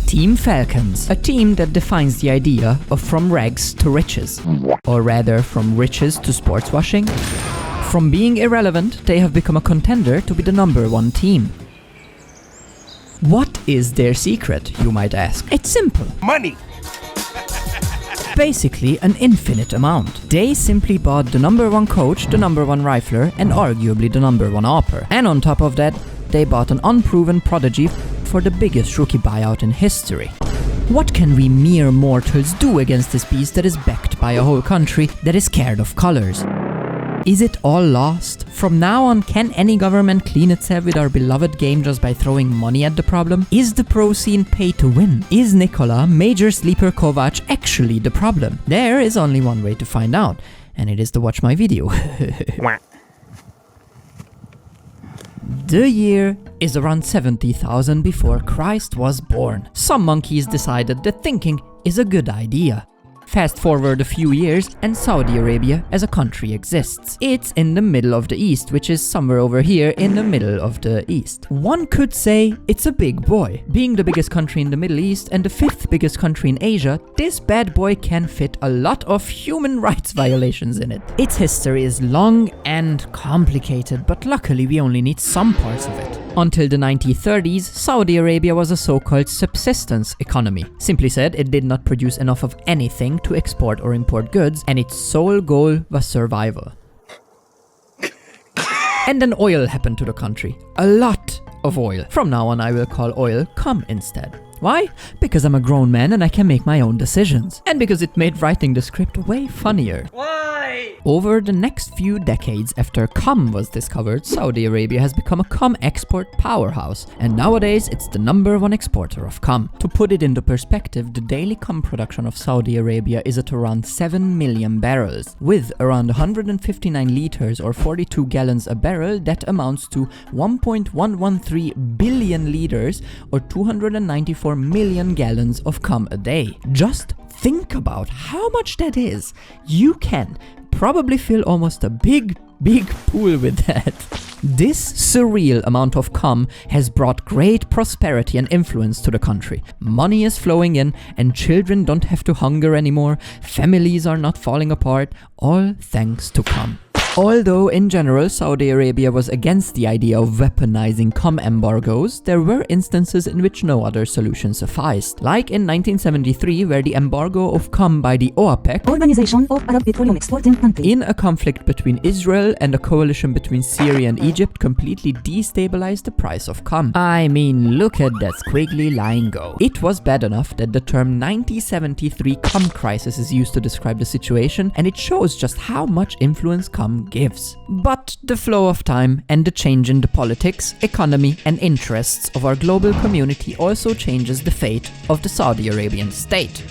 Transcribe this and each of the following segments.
Team Falcons, a team that defines the idea of from rags to riches. Or rather, from riches to sports washing. From being irrelevant, they have become a contender to be the #1 team. What is their secret, you might ask? It's simple. Money! Basically an infinite amount. They simply bought the #1 coach, the #1 rifler, and arguably the #1 AWPer. And on top of that, they bought an unproven prodigy for the biggest rookie buyout in history. What can we mere mortals do against this beast that is backed by a whole country that is scared of colors? Is it all lost? From now on, can any government clean itself with our beloved game just by throwing money at the problem? Is the pro scene pay to win? Is Nikola, Major Sleeper Kovac actually the problem? There is only one way to find out, and it is to watch my video. The year is around 70,000 before Christ was born. Some monkeys decided that thinking is a good idea. Fast forward a few years and Saudi Arabia as a country exists. It's in the middle of the East, which is somewhere over here in the middle of the East. One could say it's a big boy. Being the biggest country in the Middle East and the 5th biggest country in Asia, this bad boy can fit a lot of human rights violations in it. Its history is long and complicated, but luckily we only need some parts of it. Until the 1930s, Saudi Arabia was a so-called subsistence economy. Simply said, it did not produce enough of anything to export or import goods, and its sole goal was survival. And then oil happened to the country. A lot of oil. From now on I will call oil cum instead. Why? Because I'm a grown man and I can make my own decisions. And because it made writing the script way funnier. Why? Over the next few decades after cum was discovered, Saudi Arabia has become a cum export powerhouse. And nowadays it's the #1 exporter of cum. To put it into perspective, the daily cum production of Saudi Arabia is at around 7 million barrels. With around 159 liters or 42 gallons a barrel, that amounts to 1.113 billion liters or 294 million gallons of cum a day. Just think about how much that is. You can probably fill almost a big pool with that. This surreal amount of cum has brought great prosperity and influence to the country. Money is flowing in and children don't have to hunger anymore. Families are not falling apart, all thanks to cum. Although in general Saudi Arabia was against the idea of weaponizing cum embargoes, there were instances in which no other solution sufficed. Like in 1973, where the embargo of cum by the OAPEC, Organization of Arab Petroleum Exporting Countries, in a conflict between Israel and a coalition between Syria and Egypt, completely destabilized the price of cum. I mean, look at that squiggly line go. It was bad enough that the term 1973 cum crisis is used to describe the situation, and it shows just how much influence cum gives. But the flow of time and the change in the politics, economy and interests of our global community also changes the fate of the Saudi Arabian state.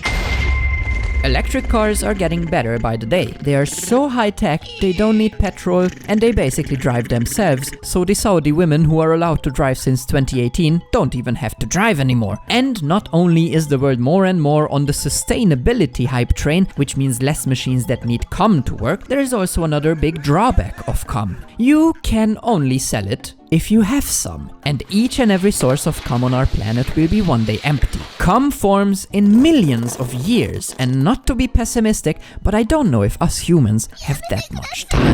Electric cars are getting better by the day. They are so high-tech, they don't need petrol, and they basically drive themselves, so the Saudi women who are allowed to drive since 2018 don't even have to drive anymore. And not only is the world more and more on the sustainability hype train, which means less machines that need cum to work, there is also another big drawback of cum. You can only sell it if you have some, and each and every source of cum on our planet will be one day empty. Cum forms in millions of years, and not to be pessimistic, but I don't know if us humans have that much time.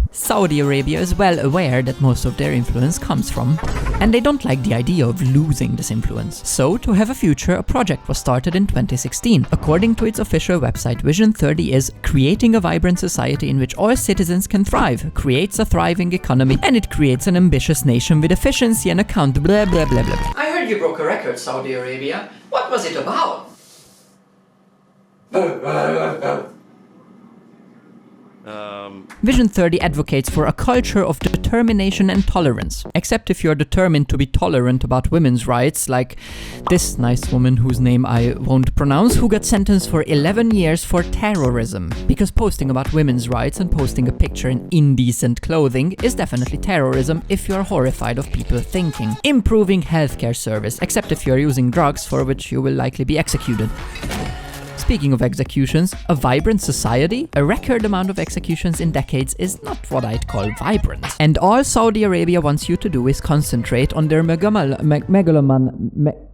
Saudi Arabia is well aware that most of their influence comes from, and they don't like the idea of losing this influence. So, to have a future, a project was started in 2016. According to its official website, Vision 30 is creating a vibrant society in which all citizens can thrive, creates a thriving economy, and it creates an ambitious nation with efficiency and account blah blah blah blah. I heard you broke a record, Saudi Arabia. What was it about? Vision 30 advocates for a culture of determination and tolerance. Except if you're determined to be tolerant about women's rights, like this nice woman whose name I won't pronounce, who got sentenced for 11 years for terrorism. Because posting about women's rights and posting a picture in indecent clothing is definitely terrorism if you're horrified of people thinking. Improving healthcare service, except if you're using drugs for which you will likely be executed. Speaking of executions, a vibrant society? A record amount of executions in decades is not what I'd call vibrant. And all Saudi Arabia wants you to do is concentrate on their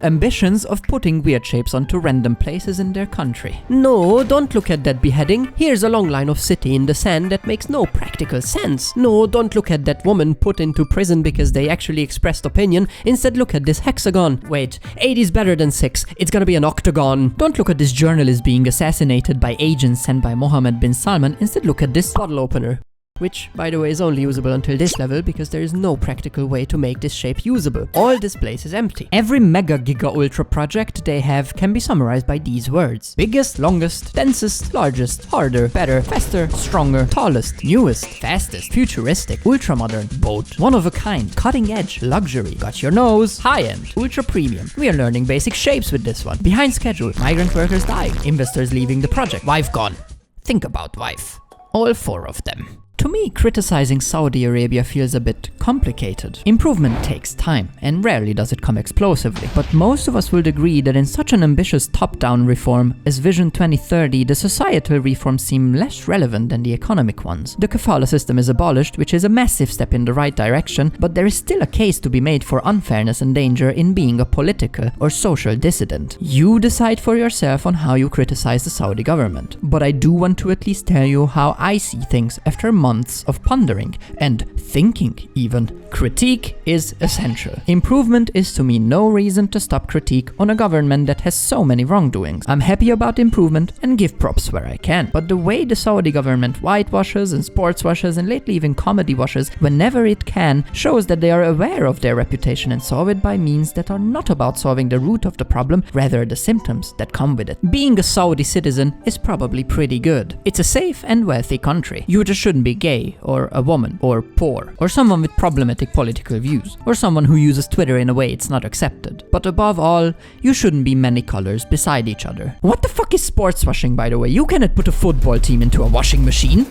ambitions of putting weird shapes onto random places in their country. No, don't look at that beheading. Here's a long line of city in the sand that makes no practical sense. No, don't look at that woman put into prison because they actually expressed opinion. Instead, look at this hexagon. Wait, 8 is better than 6. It's gonna be an octagon. Don't look at this journalist being assassinated by agents sent by Mohammed bin Salman. Instead, look at this Bottle opener. Which, by the way, is only usable until this level because there is no practical way to make this shape usable. All this place is empty. Every mega giga ultra project they have can be summarized by these words: biggest, longest, densest, largest, harder, better, faster, stronger, tallest, newest, fastest, futuristic, ultra modern, boat, one of a kind, cutting edge, luxury, got your nose, high end, ultra premium. We are learning basic shapes with this one. Behind schedule, migrant workers dying, investors leaving the project, wife gone. Think about wife. All 4 of them. To me, criticizing Saudi Arabia feels a bit complicated. Improvement takes time, and rarely does it come explosively. But most of us will agree that in such an ambitious top-down reform as Vision 2030, the societal reforms seem less relevant than the economic ones. The kafala system is abolished, which is a massive step in the right direction, but there is still a case to be made for unfairness and danger in being a political or social dissident. You decide for yourself on how you criticize the Saudi government. But I do want to at least tell you how I see things after months of pondering and thinking even. Critique is essential. Improvement is to me no reason to stop critique on a government that has so many wrongdoings. I'm happy about improvement and give props where I can. But the way the Saudi government whitewashes and sports washes and lately even comedy washes whenever it can shows that they are aware of their reputation and solve it by means that are not about solving the root of the problem, rather the symptoms that come with it. Being a Saudi citizen is probably pretty good. It's a safe and wealthy country. You just shouldn't be gay, or a woman, or poor, or someone with problematic political views, or someone who uses Twitter in a way it's not accepted. But above all, you shouldn't be many colors beside each other. What the fuck is sports washing, by the way? You cannot put a football team into a washing machine.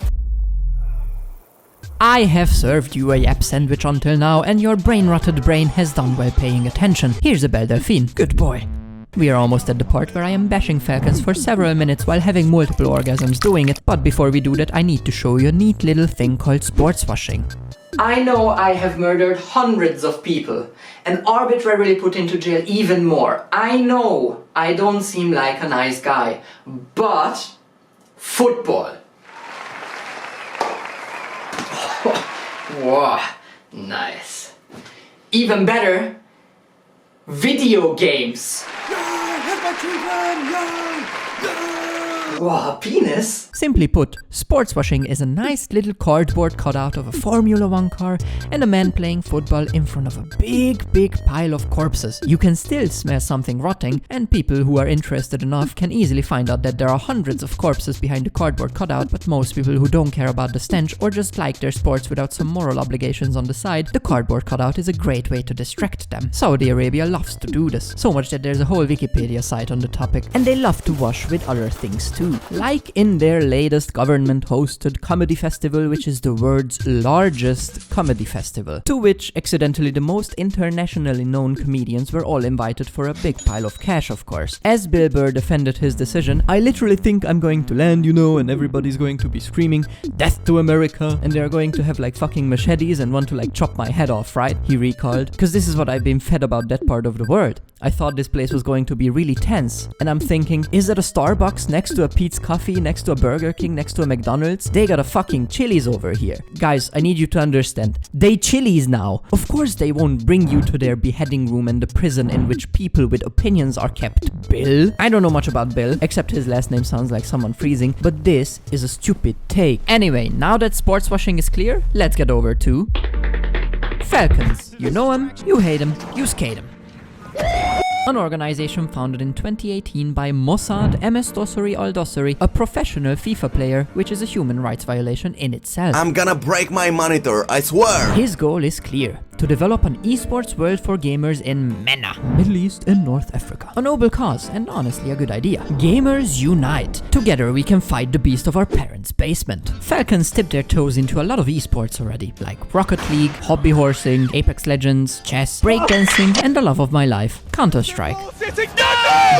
I have served you a yap sandwich until now, and your brain-rotted brain has done well paying attention. Here's a belle delphine. Good boy. We are almost at the part where I am bashing falcons for several minutes while having multiple orgasms doing it, but before we do that I need to show you a neat little thing called sports washing. I know I have murdered hundreds of people and arbitrarily put into jail even more. I know I don't seem like a nice guy, but football. Wow, nice. Even better, video games. Wow, penis? Simply put, sports washing is a nice little cardboard cutout of a Formula 1 car and a man playing football in front of a big pile of corpses. You can still smell something rotting, and people who are interested enough can easily find out that there are hundreds of corpses behind the cardboard cutout, but most people who don't care about the stench or just like their sports without some moral obligations on the side, the cardboard cutout is a great way to distract them. Saudi Arabia loves to do this, so much that there's a whole Wikipedia site on the topic, and they love to wash with other things too. Like in their latest government-hosted comedy festival, which is the world's largest comedy festival, to which accidentally the most internationally known comedians were all invited for a big pile of cash, of course. As Bill Burr defended his decision, I literally think I'm going to land, you know, and everybody's going to be screaming, "Death to America," and they're going to have like fucking machetes and want to like chop my head off, right? He recalled. Cause this is what I've been fed about that part of the world. I thought this place was going to be really tense, and I'm thinking, is that a Starbucks next to a Pete's Coffee, next to a Burger King, next to a McDonald's? They got a fucking Chili's over here. Guys, I need you to understand. They Chili's now. Of course they won't bring you to their beheading room and the prison in which people with opinions are kept. Bill? I don't know much about Bill, except his last name sounds like someone freezing, but this is a stupid take. Anyway, now that sports washing is clear, let's get over to Falcons. You know him, you hate him, you skate him. An organization founded in 2018 by Mossad MS Dossary Al-Dossary, a professional FIFA player, which is a human rights violation in itself. I'm gonna break my monitor, I swear! His goal is clear: to develop an esports world for gamers in MENA, Middle East and North Africa. A noble cause, and honestly a good idea. Gamers unite. Together we can fight the beast of our parents' basement. Falcons tipped their toes into a lot of esports already, like Rocket League, hobby horsing, Apex Legends, chess, breakdancing, and the love of my life, Counter-Strike.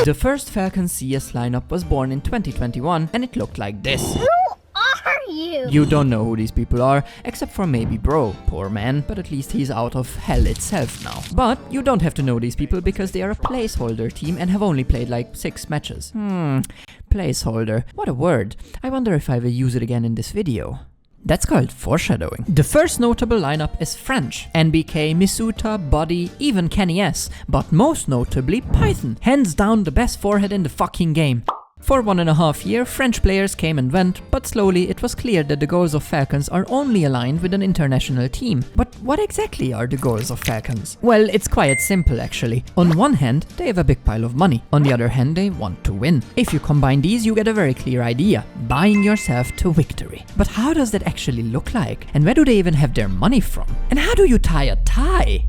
The first Falcons CS lineup was born in 2021 and it looked like this. Are you? You don't know who these people are, except for maybe Bro. Poor man, but at least he's out of hell itself now. But you don't have to know these people because they are a placeholder team and have only played like 6 matches. Placeholder. What a word. I wonder if I will use it again in this video. That's called foreshadowing. The first notable lineup is French. NBK, Misuta, Body, even Kenny S. But most notably, Python. Hands down the best forehead in the fucking game. For 1.5 years, French players came and went, but slowly it was clear that the goals of Falcons are only aligned with an international team. But what exactly are the goals of Falcons? Well, it's quite simple actually. On one hand, they have a big pile of money. On the other hand, they want to win. If you combine these, you get a very clear idea. Buying yourself to victory. But how does that actually look like? And where do they even have their money from? And how do you tie a tie?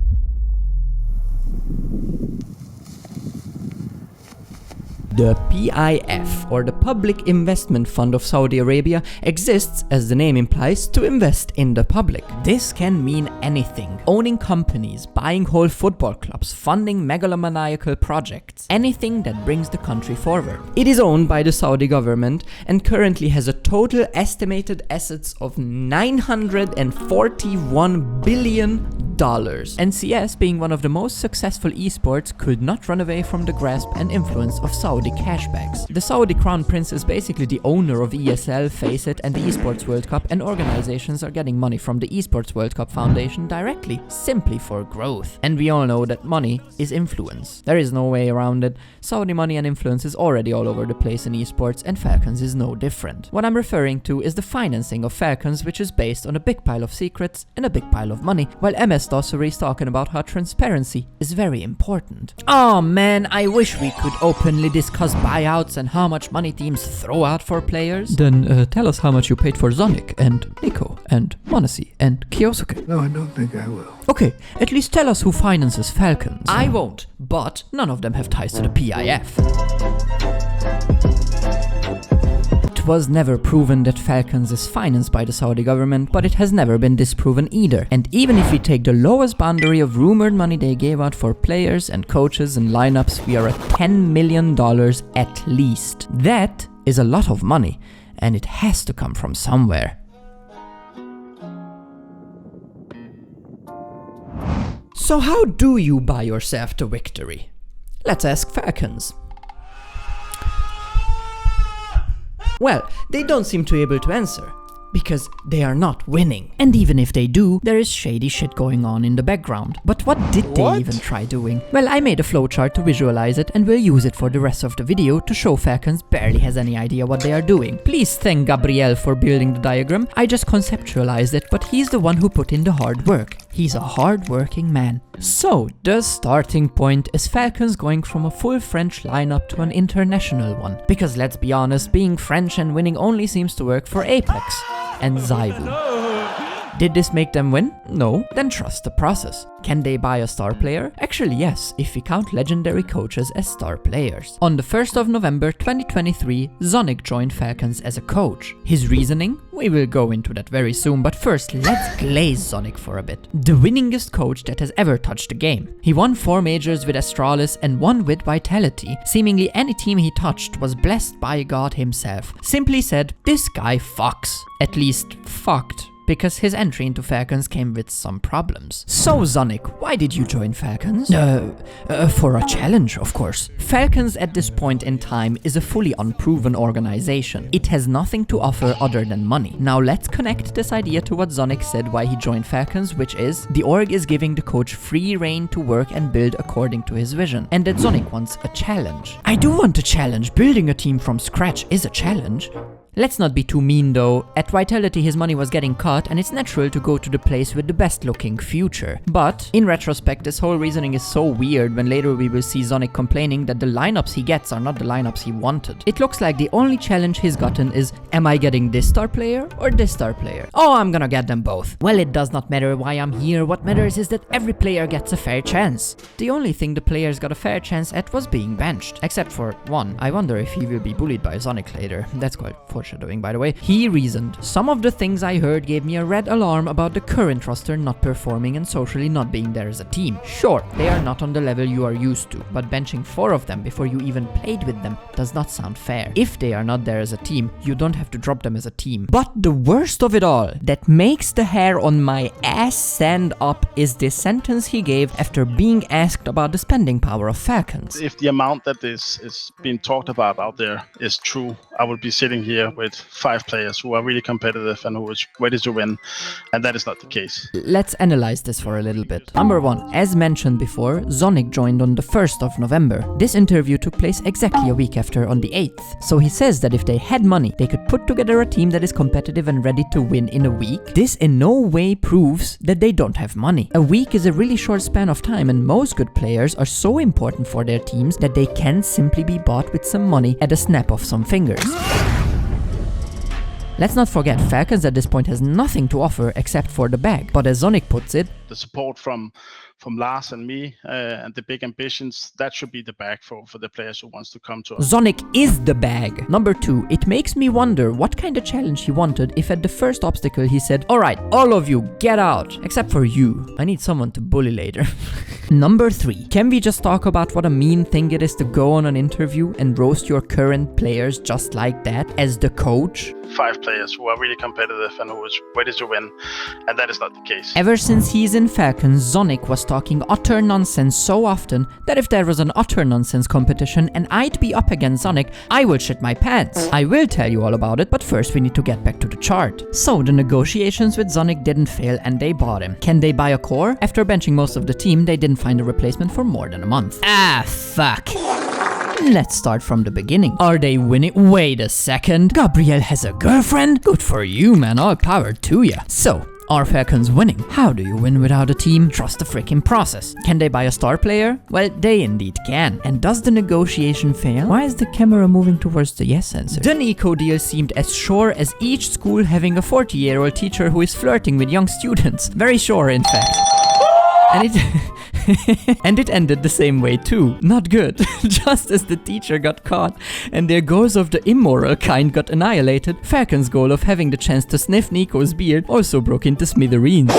The PIF, or the Public Investment Fund of Saudi Arabia, exists, as the name implies, to invest in the public. This can mean anything. Owning companies, buying whole football clubs, funding megalomaniacal projects. Anything that brings the country forward. It is owned by the Saudi government and currently has a total estimated assets of $941 billion. And CS, being one of the most successful esports, could not run away from the grasp and influence of Saudi cashbacks. The Saudi Crown Prince is basically the owner of ESL, Faceit, and the Esports World Cup, and organizations are getting money from the Esports World Cup Foundation directly, simply for growth. And we all know that money is influence. There is no way around it. Saudi money and influence is already all over the place in esports, and Falcons is no different. What I'm referring to is the financing of Falcons, which is based on a big pile of secrets and a big pile of money, while MS Dossery is talking about how transparency is very important. Oh man, I wish we could openly discuss buyouts and how much money teams throw out for players. Then tell us how much you paid for Zonic and Nico and Monesi and Kyosuke. No, I don't think I will. Okay, at least tell us who finances Falcons. I won't, but none of them have ties to the PIF. It was never proven that Falcons is financed by the Saudi government, but it has never been disproven either. And even if we take the lowest boundary of rumored money they gave out for players and coaches and lineups, we are at $10 million at least. That is a lot of money, and it has to come from somewhere. So how do you buy yourself to victory? Let's ask Falcons. Well, they don't seem to be able to answer, because they are not winning. And even if they do, there is shady shit going on in the background. But what did they even try doing? Well, I made a flowchart to visualize it and will use it for the rest of the video to show Falcons barely has any idea what they are doing. Please thank Gabriel for building the diagram. I just conceptualized it, but he's the one who put in the hard work. He's a hard-working man. So, the starting point is Falcons going from a full French lineup to an international one. Because let's be honest, being French and winning only seems to work for Apex and Zyvu. Did this make them win? No? Then trust the process. Can they buy a star player? Actually yes, if we count legendary coaches as star players. On the 1st of November 2023, Zonic joined Falcons as a coach. His reasoning? We will go into that very soon, but first let's glaze Zonic for a bit. The winningest coach that has ever touched the game. He won 4 majors with Astralis and 1 with Vitality. Seemingly any team he touched was blessed by God himself. Simply said, this guy fucks. At least fucked. Because his entry into Falcons came with some problems. So Zonic, why did you join Falcons? For a challenge, of course. Falcons at this point in time is a fully unproven organization. It has nothing to offer other than money. Now let's connect this idea to what Zonic said why he joined Falcons, which is, the org is giving the coach free reign to work and build according to his vision. And that Zonic wants a challenge. I do want a challenge. Building a team from scratch is a challenge. Let's not be too mean though. At Vitality his money was getting cut and it's natural to go to the place with the best looking future. But in retrospect this whole reasoning is so weird when later we will see Zonic complaining that the lineups he gets are not the lineups he wanted. It looks like the only challenge he's gotten is, am I getting this star player or this star player? Oh, I'm gonna get them both. Well, it does not matter why I'm here, what matters is that every player gets a fair chance. The only thing the players got a fair chance at was being benched. Except for one. I wonder if he will be bullied by Zonic later. That's quite fortunate. foreshadowing by the way, he reasoned, "Some of the things I heard gave me a red alarm about the current roster not performing and socially not being there as a team. Sure, they are not on the level you are used to, but benching 4 of them before you even played with them does not sound fair. If they are not there as a team, you don't have to drop them as a team." But the worst of it all, that makes the hair on my ass stand up, is this sentence he gave after being asked about the spending power of Falcons. If the amount that is being talked about out there is true, I would be sitting here with 5 players who are really competitive and who is ready to win, and that is not the case. Let's analyze this for a little bit. Number 1, as mentioned before, Zonic joined on the 1st of November. This interview took place exactly a week after on the 8th. So he says that if they had money, they could put together a team that is competitive and ready to win in a week. This in no way proves that they don't have money. A week is a really short span of time, and most good players are so important for their teams that they can simply be bought with some money at a snap of some fingers. Let's not forget, Falcons at this point has nothing to offer except for the bag. But as Zonic puts it, the support from Lars and me and the big ambitions, that should be the bag for the players who wants to come to us. Zonic is the bag. Number 2, it makes me wonder what kind of challenge he wanted if at the first obstacle he said, "Alright, all of you, get out, except for you. I need someone to bully later." Number 3, can we just talk about what a mean thing it is to go on an interview and roast your current players just like that as the coach? 5 players who are really competitive and who is ready to win, and that is not the case. Ever since he's in Falcons, Zonic was talking utter nonsense so often that if there was an utter nonsense competition and I'd be up against Zonic, I would shit my pants. I will tell you all about it, but first we need to get back to the chart. So the negotiations with Zonic didn't fail and they bought him. Can they buy a core? After benching most of the team, they didn't find a replacement for more than a month. Ah, fuck. Let's start from the beginning. Are they winning? Wait a second. Gabriel has a girlfriend? Good for you, man. All power to ya. So, are Falcons winning? How do you win without a team? Trust the freaking process. Can they buy a star player? Well, they indeed can. And does the negotiation fail? Why is the camera moving towards the yes answer? The Nico deal seemed as sure as each school having a 40-year-old teacher who is flirting with young students. Very sure, in fact. And it ended the same way too. Not good. Just as the teacher got caught and their goals of the immoral kind got annihilated, Falcon's goal of having the chance to sniff Nico's beard also broke into smithereens.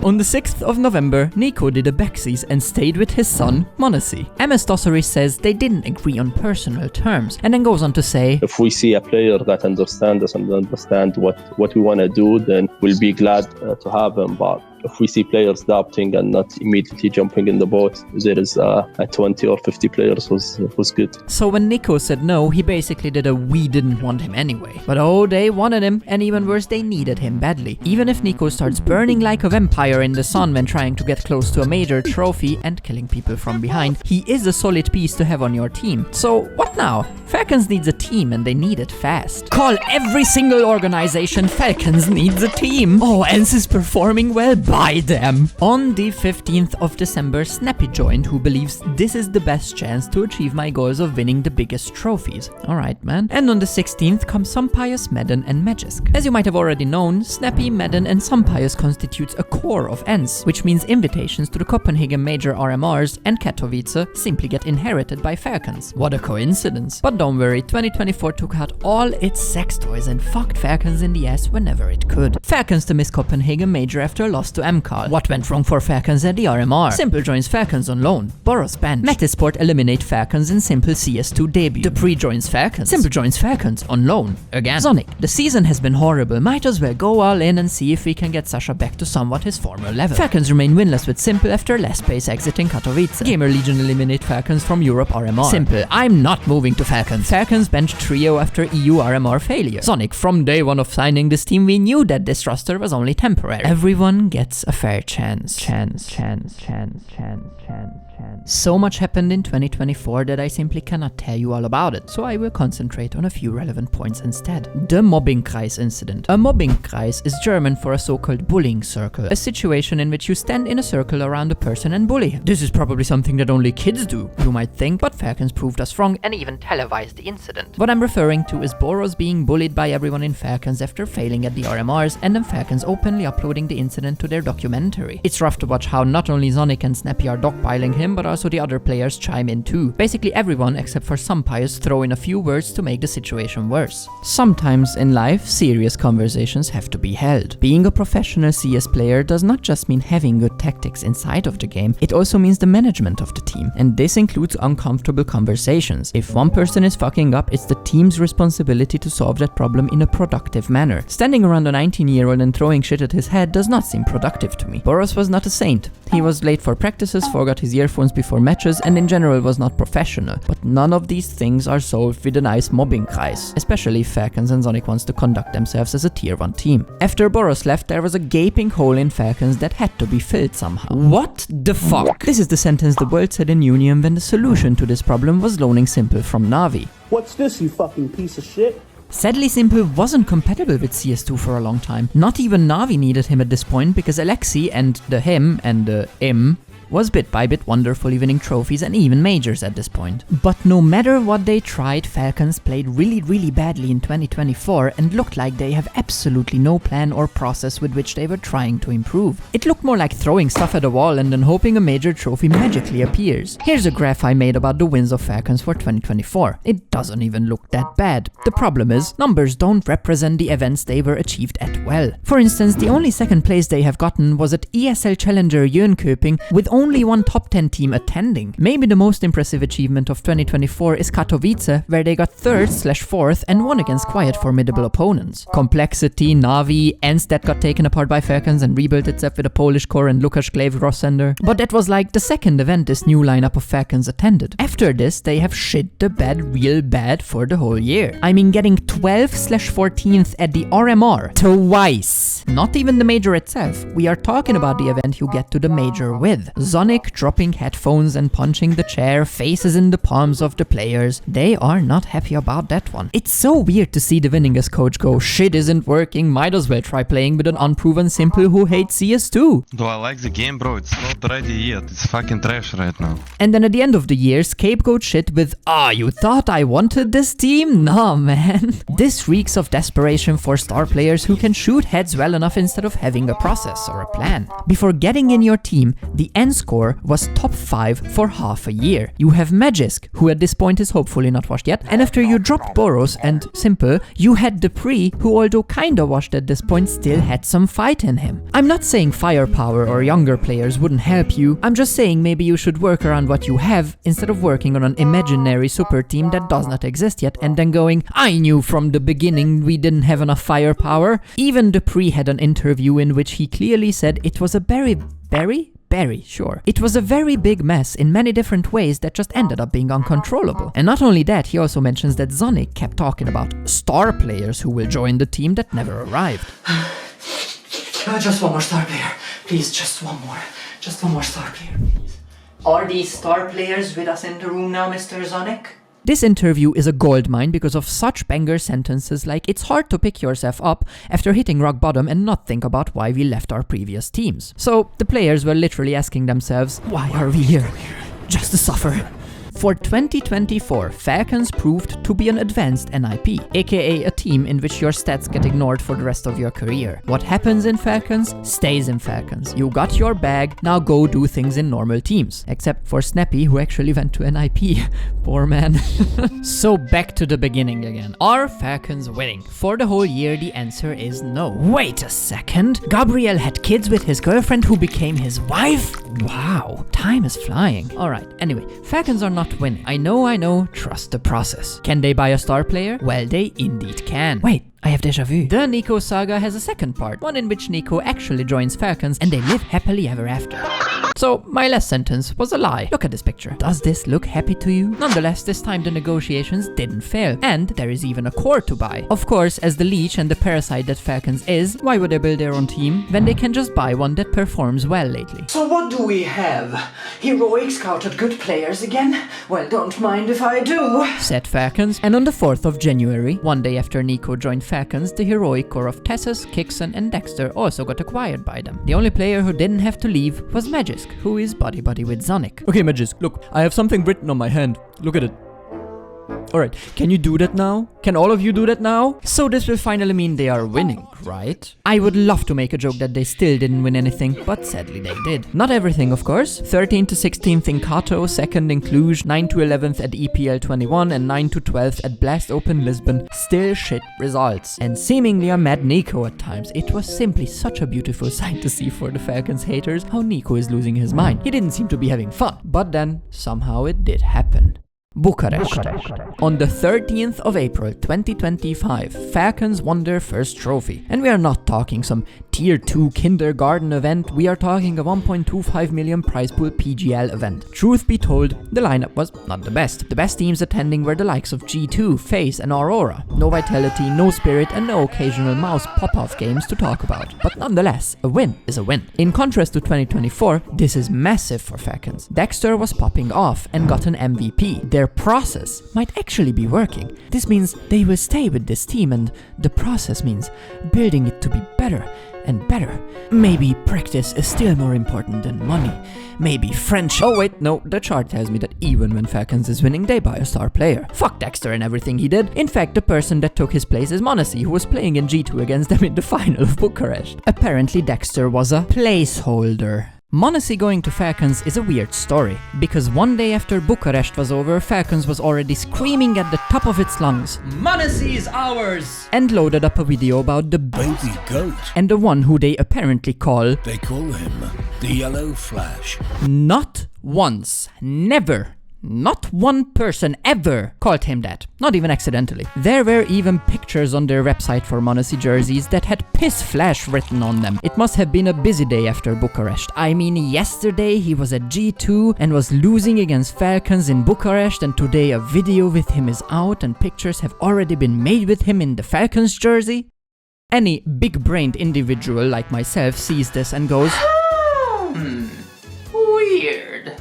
On the 6th of November, Nico did a backsies and stayed with his son, Monesi. MS Dossery says they didn't agree on personal terms, and then goes on to say, "If we see a player that understands us and understands what we want to do, then we'll be glad to have him. But if we see players doubting and not immediately jumping in the boat, there is a 20 or 50 players was good." So when Nico said no, he basically did a "we didn't want him anyway." But oh, they wanted him, and even worse, they needed him badly. Even if Nico starts burning like a vampire in the sun when trying to get close to a major trophy and killing people from behind, he is a solid piece to have on your team. So what now? Falcons needs a team and they need it fast. Call every single organization, Falcons needs a team. Oh, ENCE is performing well. Buy them. On the 15th of December, Snappy joined, who believes this is the best chance to achieve my goals of winning the biggest trophies. Alright, man. And on the 16th come Sampius, Madden, and Magisk. As you might have already known, Snappy, Madden, and Sampius constitutes a core of ENCE, which means invitations to the Copenhagen major RMRs and Katowice simply get inherited by Falcons. What a coincidence. But don't worry, 2024 took out all its sex toys and fucked Falcons in the ass whenever it could. Falcons to miss Copenhagen major after a loss to MCAL. What went wrong for Falcons at the RMR? Simple joins Falcons on loan. Boros bench. Metasport eliminate Falcons in Simple CS2 debut. Dupree joins Falcons. Simple joins Falcons on loan. Again. Zonic. The season has been horrible. Might as well go all in and see if we can get Sasha back to somewhat his former level. Falcons remain winless with Simple after last place exiting Katowice. Gamer Legion eliminate Falcons from Europe RMR. Simple. I'm not moving to Falcons. Falcons bench trio after EU RMR failure. Zonic. From day one of signing this team, we knew that this roster was only temporary. Everyone gets a fair chance. So much happened in 2024 that I simply cannot tell you all about it, so I will concentrate on a few relevant points instead. The Mobbingkreis incident. A Mobbingkreis is German for a so-called bullying circle, a situation in which you stand in a circle around a person and bully him. This is probably something that only kids do, you might think, but Falcons proved us wrong and even televised the incident. What I'm referring to is Boros being bullied by everyone in Falcons after failing at the RMRs, and then Falcons openly uploading the incident to their documentary. It's rough to watch how not only Zonic and Snappy are dogpiling him, but also the other players chime in too. Basically everyone except for Sumpires throw in a few words to make the situation worse. Sometimes in life, serious conversations have to be held. Being a professional CS player does not just mean having good tactics inside of the game, it also means the management of the team. And this includes uncomfortable conversations. If one person is fucking up, it's the team's responsibility to solve that problem in a productive manner. Standing around a 19-year-old and throwing shit at his head does not seem productive to me. Boros was not a saint. He was late for practices, forgot his earphones before matches, and in general was not professional. But none of these things are solved with a nice mobbing kreis, especially if Falcons and Zonic wants to conduct themselves as a tier 1 team. After Boros left, there was a gaping hole in Falcons that had to be filled somehow. What the fuck? This is the sentence the world said in Union when the solution to this problem was loaning Simple from Na'Vi. What's this, you fucking piece of shit? Sadly, Simple wasn't compatible with CS2 for a long time. Not even Na'Vi needed him at this point because Alexi and the him and the im was bit by bit wonderfully winning trophies and even majors at this point. But no matter what they tried, Falcons played really badly in 2024 and looked like they have absolutely no plan or process with which they were trying to improve. It looked more like throwing stuff at a wall and then hoping a major trophy magically appears. Here's a graph I made about the wins of Falcons for 2024. It doesn't even look that bad. The problem is, numbers don't represent the events they were achieved at well. For instance, the only second place they have gotten was at ESL Challenger Jönköping with only one top 10 team attending. Maybe the most impressive achievement of 2024 is Katowice, where they got 3rd/4th and won against quite formidable opponents. Complexity, Na'Vi, Enstedt got taken apart by Falcons and rebuilt itself with a Polish core and Lukasz Glaive Rossender. But that was like the second event this new lineup of Falcons attended. After this, they have shit the bed real bad for the whole year. I mean, getting 12th/14th at the RMR twice. Not even the major itself. We are talking about the event you get to the major with. Zonic dropping headphones and punching the chair, faces in the palms of the players. They are not happy about that one. It's so weird to see the winningest coach go, shit isn't working, might as well try playing with an unproven Simple who hates CS2. Do I like the game, bro? It's not ready yet. It's fucking trash right now. And then at the end of the year, scapegoat shit with, you thought I wanted this team? Nah, man. This reeks of desperation for star players who can shoot heads well enough instead of having a process or a plan. Before getting in your team, the end score was top 5 for half a year. You have Magisk, who at this point is hopefully not washed yet, and after you dropped Boros and Simple, you had Dupree, who although kinda washed at this point, still had some fight in him. I'm not saying firepower or younger players wouldn't help you, I'm just saying maybe you should work around what you have instead of working on an imaginary super team that does not exist yet and then going, I knew from the beginning we didn't have enough firepower. Even Dupree had an interview in which he clearly said it was a very It was a very big mess in many different ways that just ended up being uncontrollable. And not only that, he also mentions that Zonic kept talking about star players who will join the team that never arrived. Just one more star player. Please, just one more. Just one more star player, please. Are these star players with us in the room now, Mr. Zonic? This interview is a goldmine because of such banger sentences like it's hard to pick yourself up after hitting rock bottom and not think about why we left our previous teams. So the players were literally asking themselves, why are we here? Just to suffer. For 2024, Falcons proved to be an advanced NIP, aka a team in which your stats get ignored for the rest of your career. What happens in Falcons stays in Falcons. You got your bag, now go do things in normal teams. Except for Snappy, who actually went to NIP. Poor man. So back to the beginning again. Are Falcons winning? For the whole year, the answer is no. Wait a second. Gabriel had kids with his girlfriend who became his wife? Wow, time is flying. Alright, anyway, Falcons are not winning. I know, trust the process. Can they buy a star player? Well, they indeed can. Wait, I have déjà vu. The Nico saga has a second part, one in which Nico actually joins Falcons and they live happily ever after. So, my last sentence was a lie. Look at this picture. Does this look happy to you? Nonetheless, this time the negotiations didn't fail, and there is even a core to buy. Of course, as the leech and the parasite that Falcons is, why would they build their own team when they can just buy one that performs well lately? So what do we have? Heroic scouted good players again? Well, don't mind if I do. Said Falcons, and on the 4th of January, one day after Nico joined Falcons, the heroic core of Tessus, Kixon and Dexter also got acquired by them. The only player who didn't have to leave was Magisk, who is buddy-buddy with Zonic. Okay, Magisk, look, I have something written on my hand. Look at it. Alright, can you do that now? Can all of you do that now? So this will finally mean they are winning, right? I would love to make a joke that they still didn't win anything, but sadly they did. Not everything, of course. 13 to 16th in Cato, 2nd in Cluj, 9 to 11th at EPL 21, and 9 to 12th at Blast Open Lisbon. Still shit results. And seemingly a mad Nico at times. It was simply such a beautiful sight to see for the Falcons haters how Nico is losing his mind. He didn't seem to be having fun. But then, somehow it did happen. Bucharest. On the 13th of April 2025, Falcons won their first trophy. And we are not talking some tier 2 kindergarten event, we are talking a 1.25 million prize pool PGL event. Truth be told, the lineup was not the best. The best teams attending were the likes of G2, FaZe and Aurora. No vitality, no spirit and no occasional mouse pop-off games to talk about. But nonetheless, a win is a win. In contrast to 2024, this is massive for Falcons. Dexter was popping off and got an MVP. Their process might actually be working. This means they will stay with this team, and the process means building it to be better and better. Maybe practice is still more important than money. Maybe friendship. Oh wait, no, the chart tells me that even when Falcons is winning, they buy a star player. Fuck Dexter and everything he did. In fact, the person that took his place is Monesi, who was playing in G2 against them in the final of Bucharest. Apparently Dexter was a placeholder. Monesi going to Falcons is a weird story, because one day after Bucharest was over, Falcons was already screaming at the top of its lungs, "Monesi is ours!" and loaded up a video about the baby goat and the one who they apparently call... They call him the Yellow Flash. Not once, never, not one person ever called him that. Not even accidentally. There were even pictures on their website for Monesi jerseys that had Piss Flash written on them. It must have been a busy day after Bucharest. I mean, yesterday he was at G2 and was losing against Falcons in Bucharest, and today a video with him is out and pictures have already been made with him in the Falcons jersey. Any big-brained individual like myself sees this and goes, weird.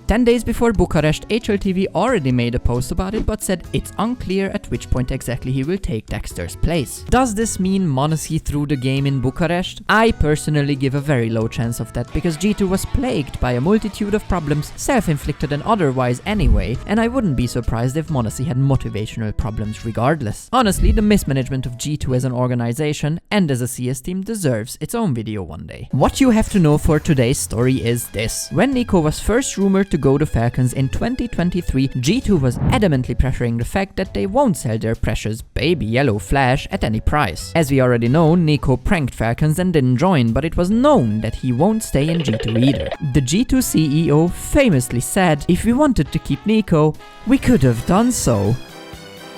10 days before Bucharest, HLTV already made a post about it but said it's unclear at which point exactly he will take Dexter's place. Does this mean Monesi threw the game in Bucharest? I personally give a very low chance of that, because G2 was plagued by a multitude of problems, self-inflicted and otherwise anyway, and I wouldn't be surprised if Monesi had motivational problems regardless. Honestly, the mismanagement of G2 as an organization and as a CS team deserves its own video one day. What you have to know for today's story is this. When Nico was first rumored to go to Falcons in 2023, G2 was adamantly pressuring the fact that they won't sell their precious baby Yellow Flash at any price. As we already know, Nico pranked Falcons and didn't join, but it was known that he won't stay in G2 either. The G2 CEO famously said, "If we wanted to keep Nico, we could have done so."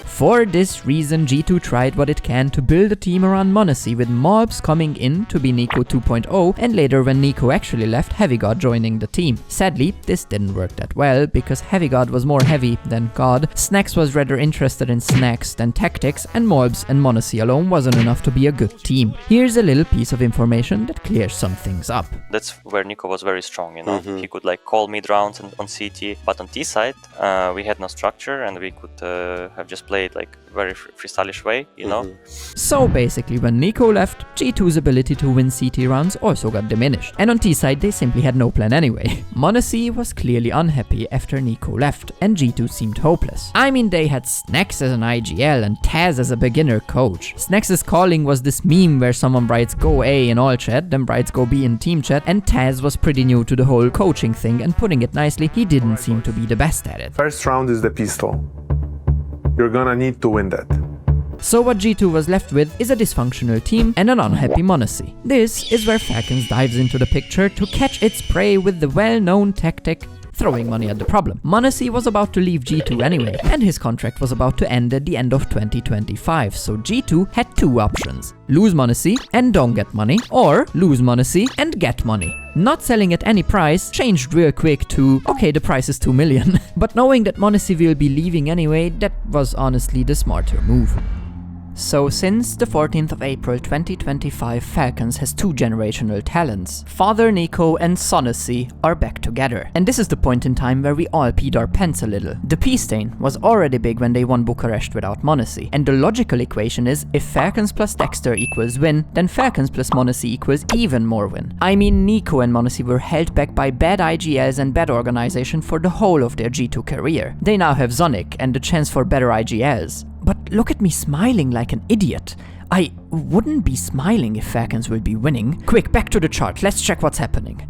For this reason, G2 tried what it can to build a team around Monesi, with Mobs coming in to be Nico 2.0, and later when Nico actually left, HeavyGod joining the team. Sadly, this didn't work that well, because HeavyGod was more heavy than God, Snacks was rather interested in snacks than tactics, and Mobs and Monesi alone wasn't enough to be a good team. Here's a little piece of information that clears some things up. That's where Nico was very strong, you know. He could like call mid rounds on CT, but on T side, we had no structure and we could have just played like very freestylish way, you know. So basically, when Nico left, G2's ability to win CT rounds also got diminished, and on T side they simply had no plan anyway. Monesi was clearly unhappy after Nico left, and G2 seemed hopeless. I mean, they had Snacks as an IGL and Taz as a beginner coach. Snacks' calling was this meme where someone writes "Go A" in all chat, then writes "Go B" in team chat, and Taz was pretty new to the whole coaching thing, and putting it nicely, he didn't seem to be the best at it. First round is the pistol. You're gonna need to win that. So what G2 was left with is a dysfunctional team and an unhappy Monesi. This is where Falcons dives into the picture to catch its prey with the well-known tactic, throwing money at the problem. Monesi was about to leave G2 anyway, and his contract was about to end at the end of 2025, so G2 had two options: lose Monesi and don't get money, or lose Monesi and get money. Not selling at any price changed real quick to, okay, the price is 2 million. But knowing that Monesi will be leaving anyway, that was honestly the smarter move. So since the 14th of April 2025, Falcons has two generational talents. Father Nico and Sonacy are back together. And this is the point in time where we all peed our pants a little. The pee stain was already big when they won Bucharest without Monacy. And the logical equation is, if Falcons plus Dexter equals win, then Falcons plus Monacy equals even more win. I mean, Nico and Monacy were held back by bad IGLs and bad organization for the whole of their G2 career. They now have Zonic and the chance for better IGLs. But look at me smiling like an idiot. I wouldn't be smiling if Falcons will be winning. Quick, back to the chart, let's check what's happening.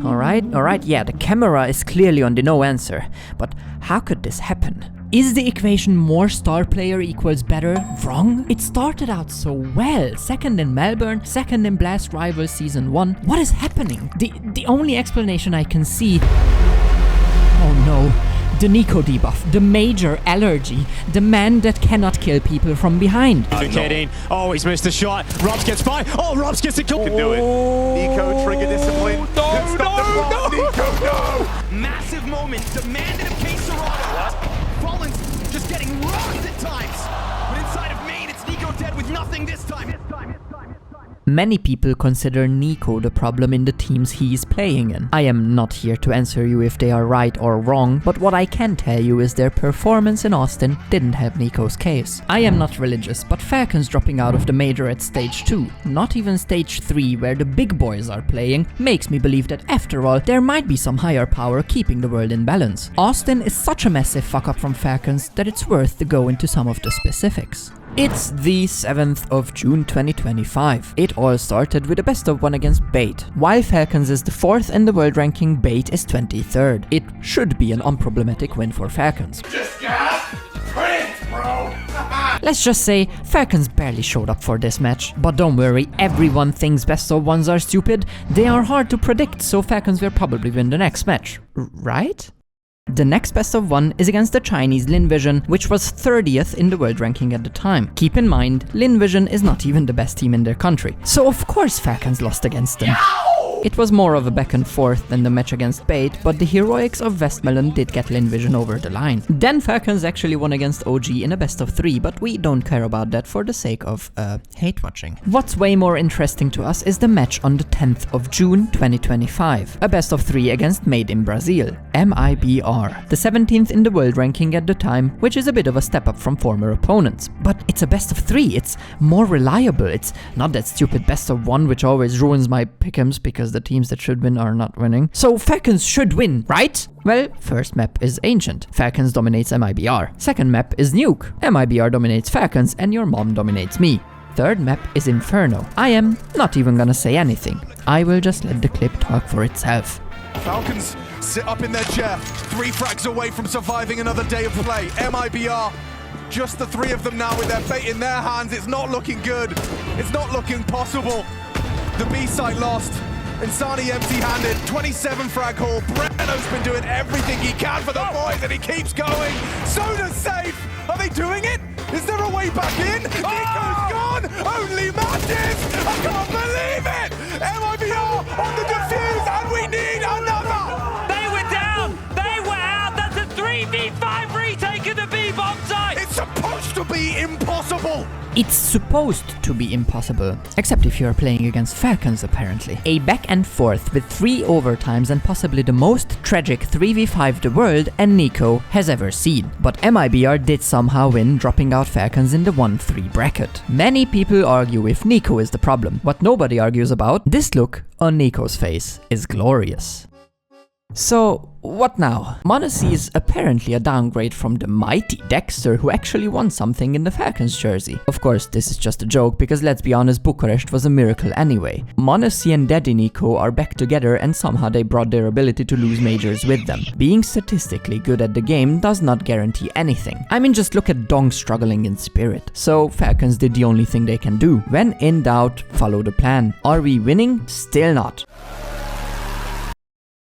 Alright, yeah, the camera is clearly on the no answer. But how could this happen? Is the equation more star player equals better wrong? It started out so well. Second in Melbourne, second in Blast Rivals Season 1. What is happening? The only explanation I can see... Oh no. The Nico debuff, the major allergy, the man that cannot kill people from behind. Oh, he's missed a shot. Robs gets by. Oh, Robs gets a kill. Can do it. Nico, trigger discipline. No. Nico, no! Massive moment demanded of Case Falcons just getting rocked at times. But inside of Maine, it's Nico dead with nothing this time. Many people consider Nico the problem in the teams he is playing in. I am not here to answer you if they are right or wrong, but what I can tell you is their performance in Austin didn't help Nico's case. I am not religious, but Falcons dropping out of the major at stage 2, not even stage 3 where the big boys are playing, makes me believe that after all, there might be some higher power keeping the world in balance. Austin is such a massive fuck up from Falcons that it's worth to go into some of the specifics. It's the 7th of June 2025. It all started with a best of 1 against Bait. While Falcons is the 4th in the world ranking, Bait is 23rd. It should be an unproblematic win for Falcons. Just got print, bro! Let's just say, Falcons barely showed up for this match. But don't worry, everyone thinks best of 1s are stupid. They are hard to predict, so Falcons will probably win the next match. Right? The next best of 1 is against the Chinese Linvision, which was 30th in the world ranking at the time. Keep in mind, Linvision is not even the best team in their country, so of course Falcons lost against them. It was more of a back and forth than the match against Bait, but the heroics of Westmelon did get Linvision over the line. Then Falcons actually won against OG in a best of 3, but we don't care about that for the sake of, hate watching. What's way more interesting to us is the match on the 10th of June 2025. A best of 3 against Made in Brazil, MIBR. The 17th in the world ranking at the time, which is a bit of a step up from former opponents. But it's a best of 3, it's more reliable, it's not that stupid best of 1 which always ruins my pick'ems because the teams that should win are not winning. So Falcons should win, right? Well, first map is Ancient. Falcons dominates MIBR. Second map is Nuke. MIBR dominates Falcons and your mom dominates me. Third map is Inferno. I am not even gonna say anything. I will just let the clip talk for itself. Falcons sit up in their chair, 3 frags away from surviving another day of play. MIBR, just the 3 of them now with their fate in their hands. It's not looking good. It's not looking possible. The B site lost. Insani empty-handed, 27 frag haul. Breno's been doing everything he can for the boys and he keeps going. Soda's safe. Are they doing it? Is there a way back in? Nico's gone. Only matches. I can't believe it. MIBR on the defuse and we need another. They were down. They were out. That's a 3v5 retake of the B-bomb site. It's supposed to be impossible. It's supposed to be impossible, except if you're playing against Falcons apparently. A back and forth with 3 overtimes and possibly the most tragic 3v5 the world and Nico has ever seen. But MIBR did somehow win, dropping out Falcons in the 1-3 bracket. Many people argue if Nico is the problem. What nobody argues about, this look on Nico's face is glorious. So, what now? Monacy is apparently a downgrade from the mighty Dexter who actually won something in the Falcons jersey. Of course, this is just a joke because let's be honest, Bucharest was a miracle anyway. Monacy and Daddy Nico are back together and somehow they brought their ability to lose majors with them. Being statistically good at the game does not guarantee anything. I mean, just look at Dong struggling in spirit. So Falcons did the only thing they can do. When in doubt, follow the plan. Are we winning? Still not.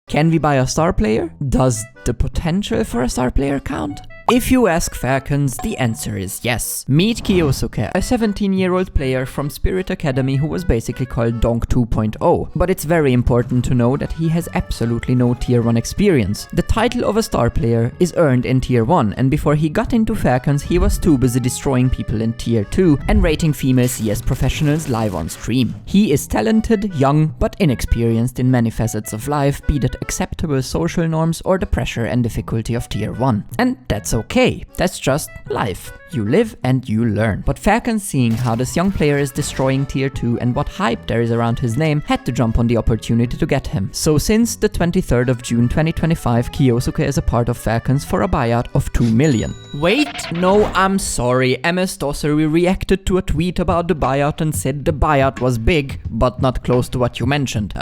Can we buy a star player? Does the potential for a star player count? If you ask Falcons, the answer is yes. Meet Kyosuke, a 17-year-old player from Spirit Academy who was basically called Donk 2.0. But it's very important to know that he has absolutely no Tier 1 experience. The title of a star player is earned in Tier 1, and before he got into Falcons, he was too busy destroying people in Tier 2 and rating female CS professionals live on stream. He is talented, young, but inexperienced in many facets of life, be that acceptable social norms or the pressure and difficulty of Tier 1. And that's okay. That's just life. You live and you learn. But Falcons, seeing how this young player is destroying Tier 2 and what hype there is around his name, had to jump on the opportunity to get him. So since the 23rd of June 2025, Kyosuke is a part of Falcons for a buyout of 2 million. Wait, no, I'm sorry. MS Dossery reacted to a tweet about the buyout and said the buyout was big, but not close to what you mentioned.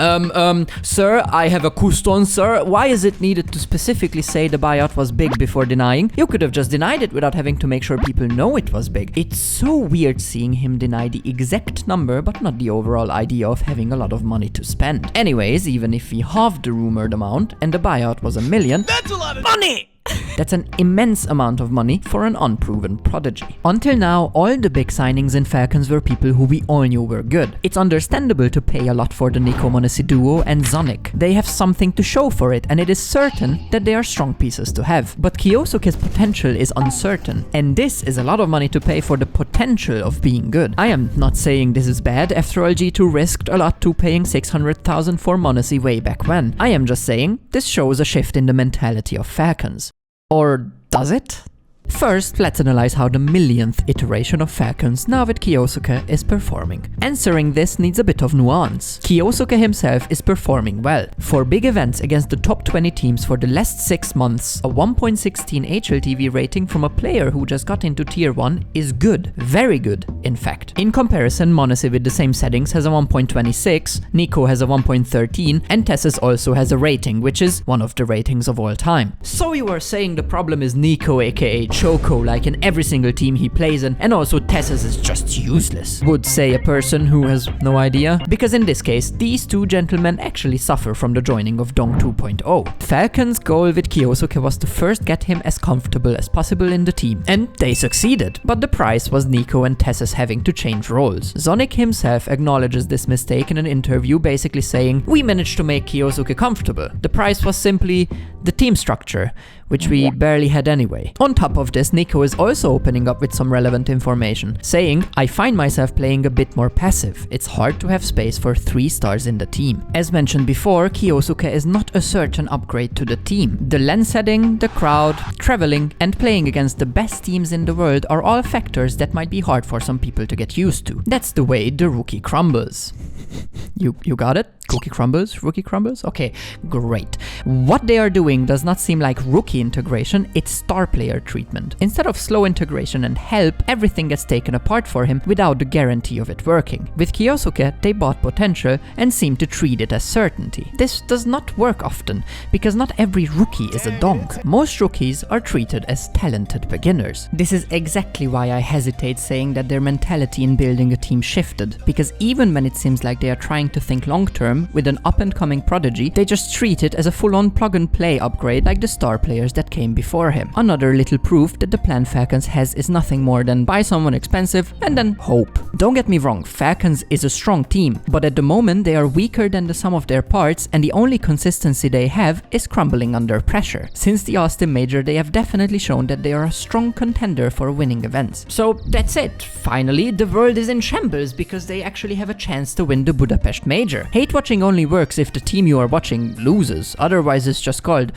Sir, I have a question, sir. Why is it needed to specifically say the buyout was big before denying? You could have just denied it without having to make sure people know it was big. It's so weird seeing him deny the exact number, but not the overall idea of having a lot of money to spend. Anyways, even if we halved the rumored amount and the buyout was 1 million, That's a lot of money! That's an immense amount of money for an unproven prodigy. Until now, all the big signings in Falcons were people who we all knew were good. It's understandable to pay a lot for the Nico Monesi duo and Zonic. They have something to show for it, and it is certain that they are strong pieces to have. But Kyosuke's potential is uncertain, and this is a lot of money to pay for the potential of being good. I am not saying this is bad, after all G2 risked a lot to paying 600,000 for Monesi way back when. I am just saying, this shows a shift in the mentality of Falcons. Or does it? First, let's analyze how the millionth iteration of Falcons now with Kyosuke is performing. Answering this needs a bit of nuance. Kyosuke himself is performing well. For big events against the top 20 teams for the last 6 months, a 1.16 HLTV rating from a player who just got into Tier 1 is good. Very good, in fact. In comparison, Monesi with the same settings has a 1.26, Nico has a 1.13, and Tessus also has a rating, which is one of the ratings of all time. So you are saying the problem is Nico aka Choco like in every single team he plays in, and also Tessus is just useless, would say a person who has no idea. Because in this case, these two gentlemen actually suffer from the joining of Donk 2.0. Falcons' goal with Kyosuke was to first get him as comfortable as possible in the team, and they succeeded. But the price was Nico and Tessus having to change roles. Zonic himself acknowledges this mistake in an interview, basically saying, "We managed to make Kyosuke comfortable. The price was simply the team structure, which we barely had anyway." On top of this, Nico is also opening up with some relevant information, saying, "I find myself playing a bit more passive. It's hard to have space for 3 stars in the team." As mentioned before, Kyosuke is not a certain upgrade to the team. The lens setting, the crowd, traveling, and playing against the best teams in the world are all factors that might be hard for some people to get used to. That's the way the rookie crumbles. You got it? Cookie crumbles? Rookie crumbles? Okay, great. What they are doing does not seem like rookie integration, it's star player treatment. Instead of slow integration and help, everything gets taken apart for him without the guarantee of it working. With Kyosuke, they bought potential and seem to treat it as certainty. This does not work often, because not every rookie is a donk. Most rookies are treated as talented beginners. This is exactly why I hesitate saying that their mentality in building a team shifted, because even when it seems like they are trying to think long term with an up-and-coming prodigy, they just treat it as a full-on plug-and-play upgrade like the star players that came before him. Another little proof that the plan Falcons has is nothing more than buy someone expensive and then hope. Don't get me wrong, Falcons is a strong team, but at the moment they are weaker than the sum of their parts, and the only consistency they have is crumbling under pressure. Since the Austin Major, they have definitely shown that they are a strong contender for winning events. So that's it. Finally, the world is in shambles because they actually have a chance to win the Budapest Major. Hate watching only works if the team you are watching loses, otherwise it's just called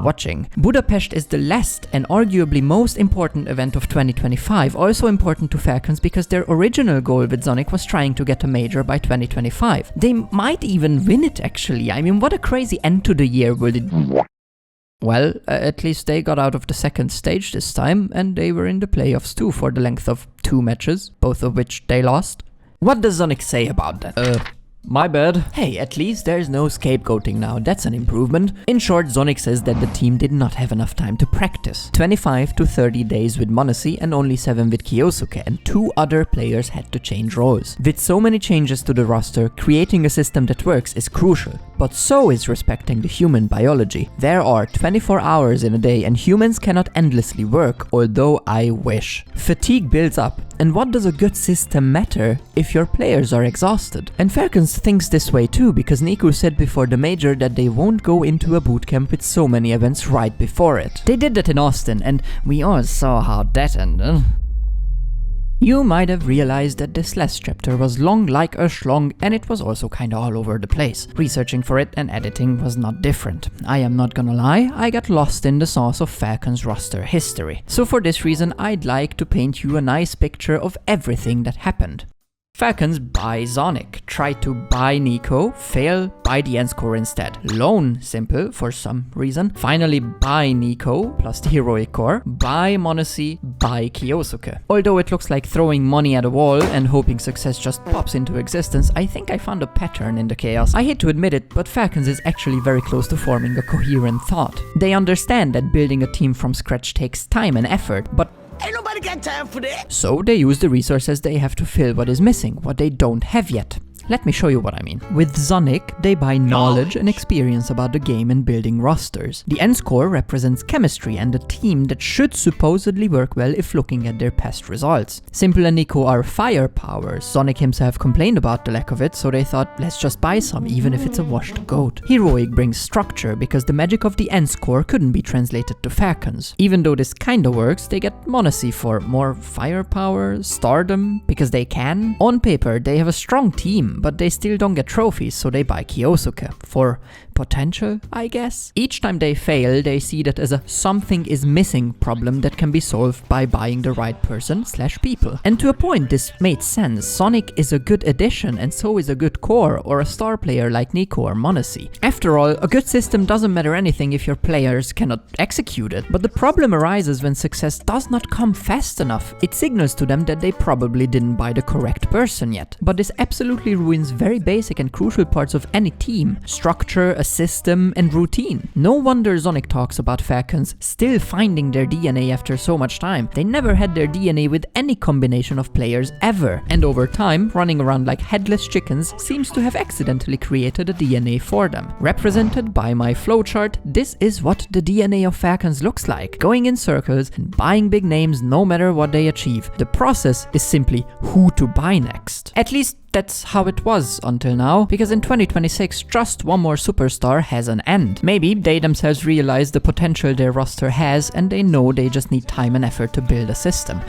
watching. Budapest is the last and arguably most important event of 2025, also important to Falcons because their original goal with Zonic was trying to get a major by 2025. They might even win it actually. I mean, what a crazy end to the year would it be? Well, at least they got out of the second stage this time, and they were in the playoffs too for the length of 2 matches, both of which they lost. What does Zonic say about that? My bad. Hey, at least there's no scapegoating now, that's an improvement. In short, Zonic says that the team did not have enough time to practice. 25 to 30 days with Monesi and only 7 with Kyosuke, and 2 other players had to change roles. With so many changes to the roster, creating a system that works is crucial. but so is respecting the human biology. There are 24 hours in a day and humans cannot endlessly work, although I wish. Fatigue builds up, and what does a good system matter if your players are exhausted? And Falcons thinks this way too, because Nico said before the major that they won't go into a bootcamp with so many events right before it. They did that in Austin, and we all saw how that ended. You might have realized that this last chapter was long like a schlong, and it was also kinda all over the place. Researching for it and editing was not different. I am not gonna lie, I got lost in the sauce of Falcons roster history. So for this reason, I'd like to paint you a nice picture of everything that happened. Falcons buy Zonic, try to buy Nico, fail, buy the end score instead. Loan Simple for some reason, finally buy Nico plus the heroic core, buy Monacy, buy Kyosuke. Although it looks like throwing money at a wall and hoping success just pops into existence, I think I found a pattern in the chaos. I hate to admit it, but Falcons is actually very close to forming a coherent thought. They understand that building a team from scratch takes time and effort, but ain't nobody got time for that. so they use the resources they have to fill what is missing, what they don't have yet. Let me show you what I mean. With Zonic, they buy knowledge and experience about the game and building rosters. The end score represents chemistry and a team that should supposedly work well if looking at their past results. Simple and Nico are firepower. Zonic himself complained about the lack of it, so they thought, let's just buy some, even if it's a washed goat. Heroic brings structure, because the magic of the end score couldn't be translated to Falcons. Even though this kinda works, they get Monacy for more firepower, stardom, because they can. On paper, they have a strong team, but they still don't get trophies, so they buy Kyosuke for potential, I guess. Each time they fail, they see that as a something is missing problem that can be solved by buying the right person/people. And to a point, this made sense. Sonic is a good addition, and so is a good core or a star player like Nico or Monacy. After all, a good system doesn't matter anything if your players cannot execute it, but the problem arises when success does not come fast enough. It signals to them that they probably didn't buy the correct person yet. But this absolutely ruins very basic and crucial parts of any team: structure, a system, and routine. No wonder Zonic talks about Falcons still finding their DNA after so much time. They never had their DNA with any combination of players ever. And over time, running around like headless chickens seems to have accidentally created a DNA for them. Represented by my flowchart, this is what the DNA of Falcons looks like. Going in circles and buying big names no matter what they achieve. The process is simply who to buy next. At least that's how it was until now, because in 2026, just one more superstar has an end. Maybe they themselves realize the potential their roster has and they know they just need time and effort to build a system.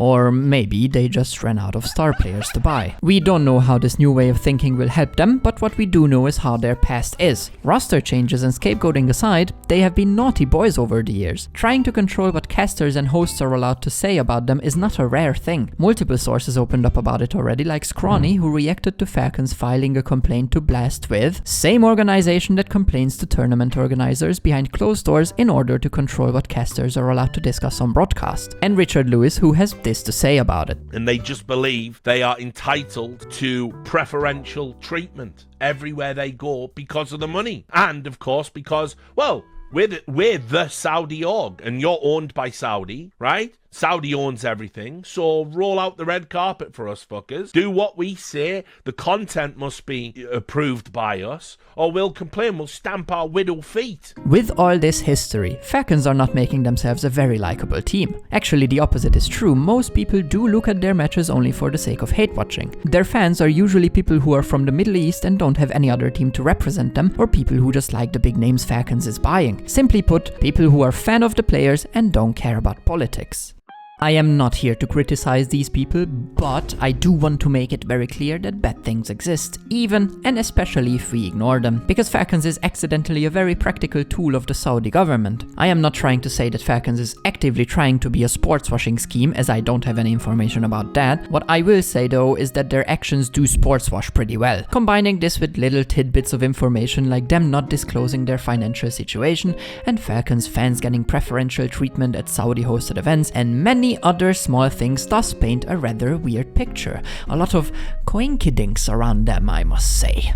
Or maybe they just ran out of star players to buy. We don't know how this new way of thinking will help them, but what we do know is how their past is. Roster changes and scapegoating aside, they have been naughty boys over the years. Trying to control what casters and hosts are allowed to say about them is not a rare thing. Multiple sources opened up about it already, like Scrawny, who reacted to Falcons filing a complaint to Blast with same organization that complains to tournament organizers behind closed doors in order to control what casters are allowed to discuss on broadcast. And Richard Lewis, who has this to say about it. And they just believe they are entitled to preferential treatment everywhere they go because of the money. And of course, because, well, we're the Saudi org, and you're owned by Saudi, right? Saudi owns everything, so roll out the red carpet for us fuckers. Do what we say. The content must be approved by us, or we'll complain. We'll stamp our widow feet. With all this history, Falcons are not making themselves a very likable team. Actually, the opposite is true. Most people do look at their matches only for the sake of hate watching. Their fans are usually people who are from the Middle East and don't have any other team to represent them, or people who just like the big names Falcons is buying. Simply put, people who are fan of the players and don't care about politics. I am not here to criticize these people, but I do want to make it very clear that bad things exist, even and especially if we ignore them, because Falcons is accidentally a very practical tool of the Saudi government. I am not trying to say that Falcons is actively trying to be a sports washing scheme, as I don't have any information about that. What I will say though is that their actions do sports wash pretty well. Combining this with little tidbits of information like them not disclosing their financial situation, and Falcons fans getting preferential treatment at Saudi hosted events, and many other small things does paint a rather weird picture. A lot of coinkydinks around them, I must say.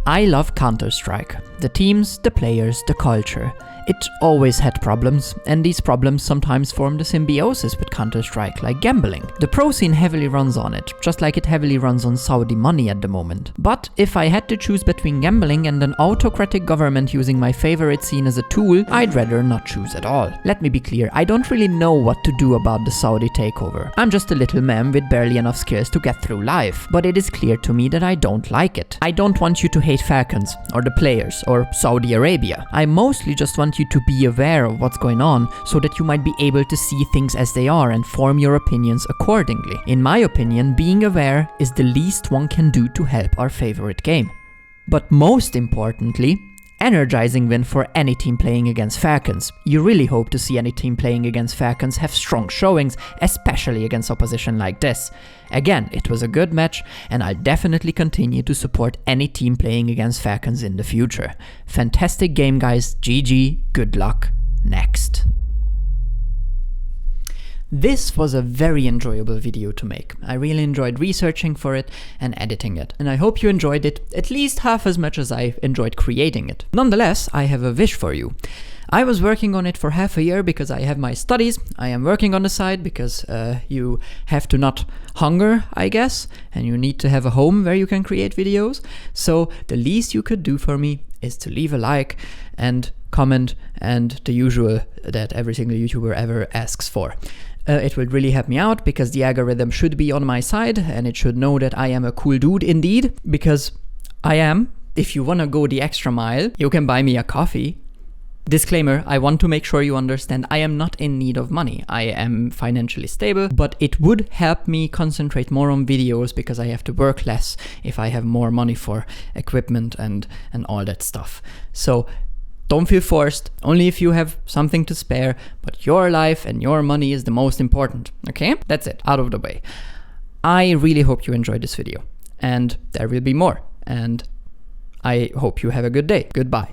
I love Counter-Strike. The teams, the players, the culture. It always had problems, and these problems sometimes formed a symbiosis with Counter-Strike, like gambling. The pro scene heavily runs on it, just like it heavily runs on Saudi money at the moment. But if I had to choose between gambling and an autocratic government using my favorite scene as a tool, I'd rather not choose at all. Let me be clear, I don't really know what to do about the Saudi takeover. I'm just a little man with barely enough skills to get through life, but it is clear to me that I don't like it. I don't want you to hate Falcons, or the players, or Saudi Arabia. I mostly just want you to be aware of what's going on so that you might be able to see things as they are and form your opinions accordingly. In my opinion, being aware is the least one can do to help our favorite game. But most importantly, energizing win for any team playing against Falcons. You really hope to see any team playing against Falcons have strong showings, especially against opposition like this. Again, it was a good match, and I'll definitely continue to support any team playing against Falcons in the future. Fantastic game, guys. GG, good luck. Next. This was a very enjoyable video to make. I really enjoyed researching for it and editing it, and I hope you enjoyed it at least half as much as I enjoyed creating it. Nonetheless, I have a wish for you. I was working on it for half a year because I have my studies. I am working on the side because you have to not hunger, I guess, and you need to have a home where you can create videos. So the least you could do for me is to leave a like and comment and the usual that every single YouTuber ever asks for. It would really help me out because the algorithm should be on my side and it should know that I am a cool dude indeed, because I am. If you wanna go the extra mile, you can buy me a coffee. Disclaimer, I want to make sure you understand I am not in need of money. I am financially stable, but it would help me concentrate more on videos because I have to work less if I have more money for equipment and all that stuff. So don't feel forced, only if you have something to spare, but your life and your money is the most important, okay? That's it, out of the way. I really hope you enjoyed this video, and there will be more, and I hope you have a good day. Goodbye.